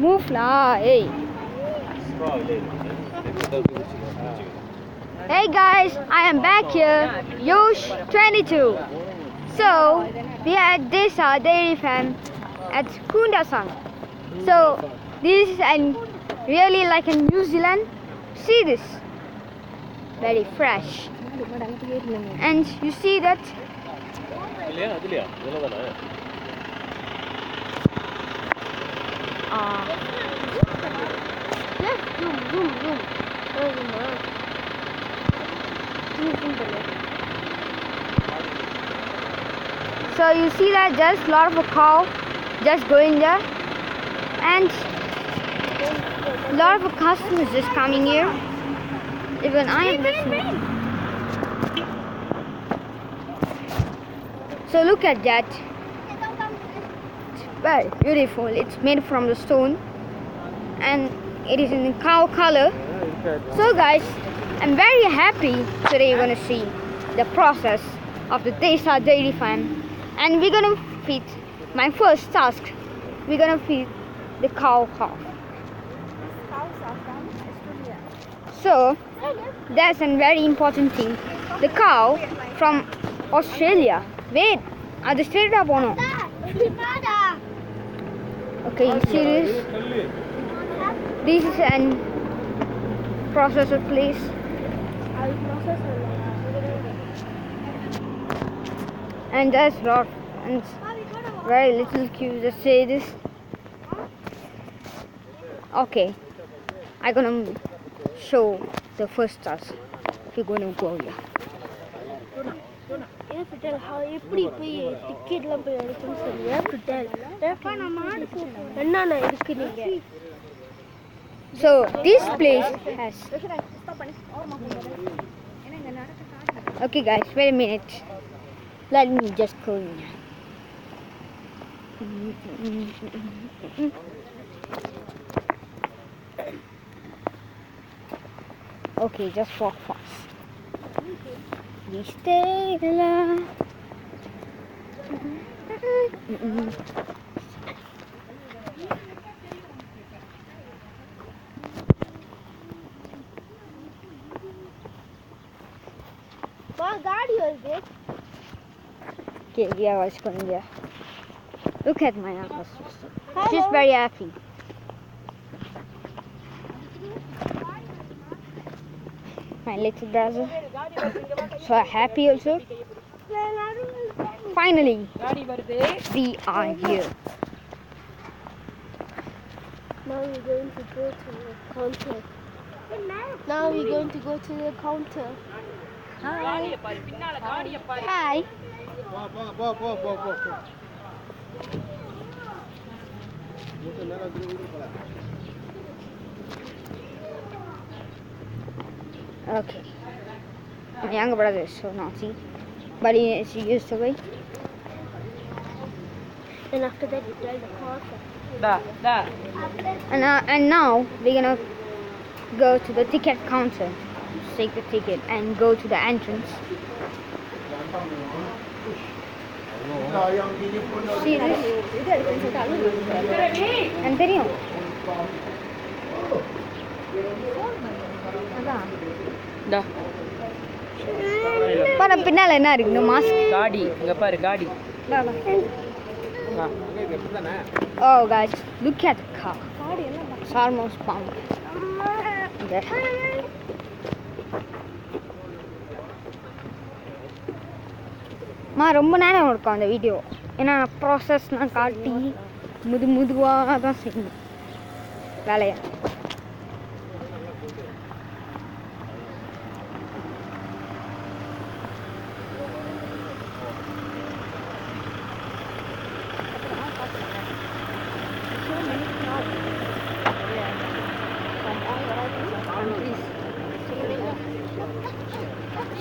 Move lah, hey. Hey guys, I am back here, Yosh 22. So, we are at Desa Dairy Farm at Kundasang. So, this is really like in New Zealand. See this, very fresh. And you see that? So you see that just a lot of a cow just going there, and a lot of customers just coming here. Even I am listening. So look at that. It's very beautiful. It's made from the stone, and it is in cow color. So guys, I'm very happy today. You're gonna see the process of the Desa Dairy Farm, and we're gonna feed. My first task, we're gonna feed the cow calf. So that's a very important thing. The cow from Australia. Wait, are they straight up or no? Okay, you see this? This is an processor place. And that's lot, and very little cute. Just say this. Okay, I'm gonna show the first task. If you're gonna go here. You have to tell how ticket you have to tell. So this place has. Okay guys, wait a minute. Let me just go in. Okay, just walk fast. We stay alive. Okay, we are also going there. Look at my house. She's very happy. My little brother. So happy also. Finally, we are here. Now we're going to go to the counter. Now we're going to go to the counter. Hi. Hi. Okay. My younger brother is so naughty, but he is used to it. And after that, you tell the counter. And now we're gonna go to the ticket counter, take the ticket, and go to the entrance. See this? And தெரியும். பாரு பின்னால என்ன இருக்கு இந்த mask காடி இங்க பாரு காடி Oh guys, look at the car. It's almost pumped. There. ரொம்ப நேரம் இருக்கும் அந்த வீடியோ, ஏன்னா ப்ராசஸ்லாம் காட்டி மெதுவாக தான் செய்யணும் வேலையை.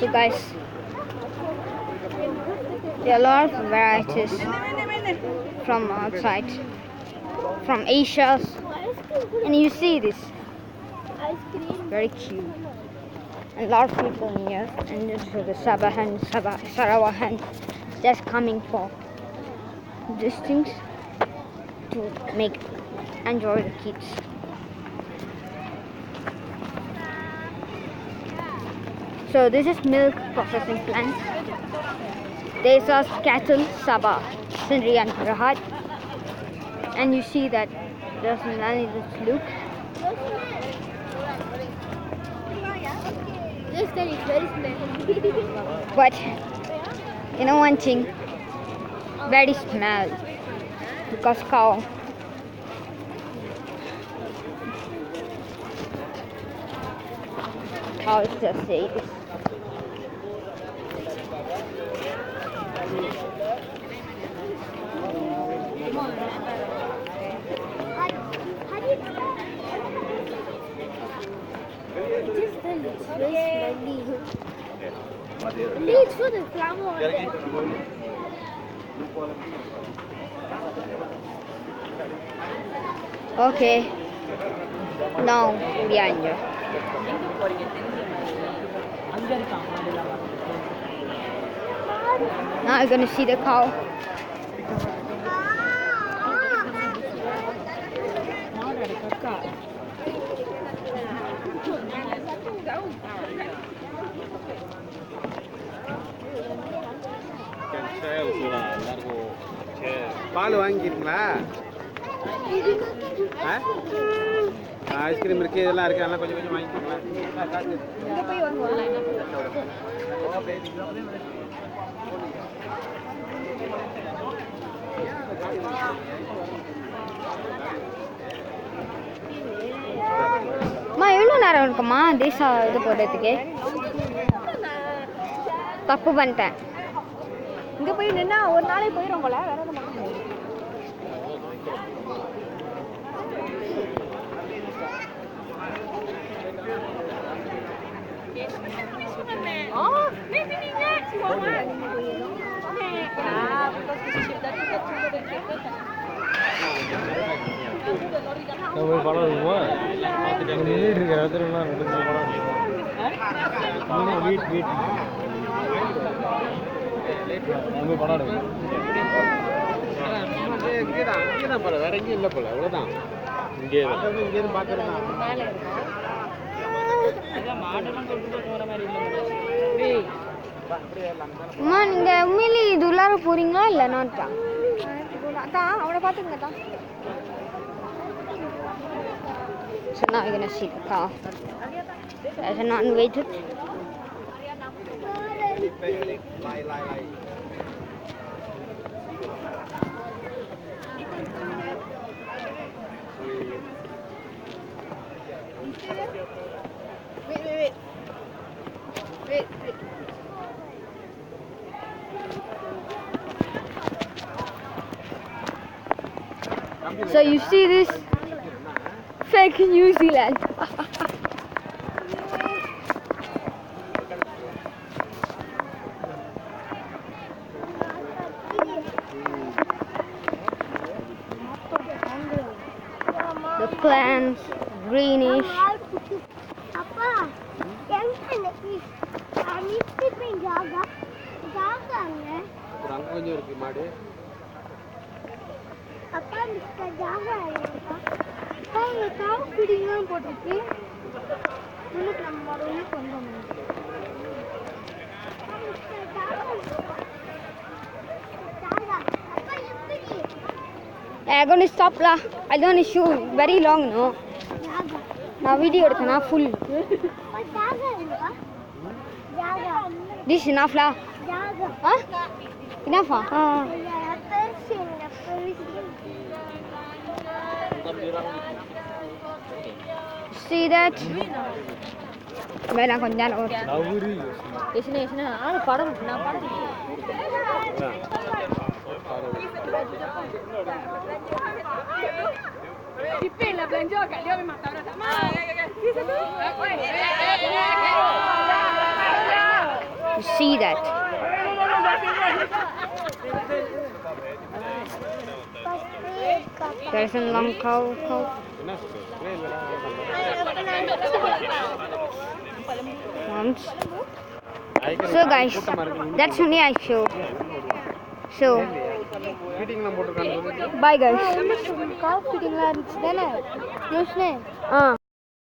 So guys, there are a lot of varieties from outside, from Asia, and you see this, very cute, and a lot of people here, and this is the Sarawak just coming for these things to make enjoy the kids. So this is milk processing plant. Desa's cattle, Sabah, Sindri and Rahat. And you see that there's none in this look. This guy is very smelly. But you know one thing, very smell because cow. I'll just say this. Please for the flower. Okay, now we are enjoy. Now you're gonna see the cow. பால் வாங்கிக்கிறீங்களா? Ice cream இருக்கு, இதெல்லாம் இருக்கு, அதெல்லாம் கொஞ்சம் கொஞ்சம் வாங்கிக்கோங்களா? அம்மா எவ்வளோ நேரம் இருக்குமா தேசா இது போடுறதுக்கு? தப்பு பண்ணிட்டேன். இங்க போய் நின்னா ஒரு நாளைக்கு போயிடும் போல. வேற எதுவும் பண்ண முடியாது. வேற எங்கேயும் இல்லை போல, அவ்வளோதான். இங்கே இங்கேருந்து பார்க்குறேன். அம்மா நீங்க உண்மையிலே இது உள்ளார போறீங்களா இல்லைனாட்டா? அதான் அவனை பார்த்துங்க தான். So now you're gonna see the cow. There's a non-weighted. Wait. So you see this fake New Zealand. The plants greenish. Papa, ஒரு அங்கே கொஞ்சம் இருக்கு மாடு. அப்பா மிஸ்டர் ஜாகா அப்பா அப்பா உங்க காவு குடிங்கன்னு போட்டிருக்கு. உங்களுக்கு நம்ம மறுபடியும் கொண்டு வந்தோம். I'm gonna stop lah. I don't want to show very long, no. Now video எடுக்கனா full. This is enough lah. Huh? Enough ah? See that? வேணாம் கொஞ்ச நேரம் ஒரு யசனா ஆளு படம் நான் படம் இப்ப பிளஞ்சோ கல்யாண மாட்டாரா You see that? There's a long cow. Once. So guys, that's only I show. So மீட்டிங்லாம் போட்டுருக்கான்னு சொல்லி Bye guys. கால் ஃபிட்டிங்லாம் இருந்துச்சு தானே யோசனை Ah.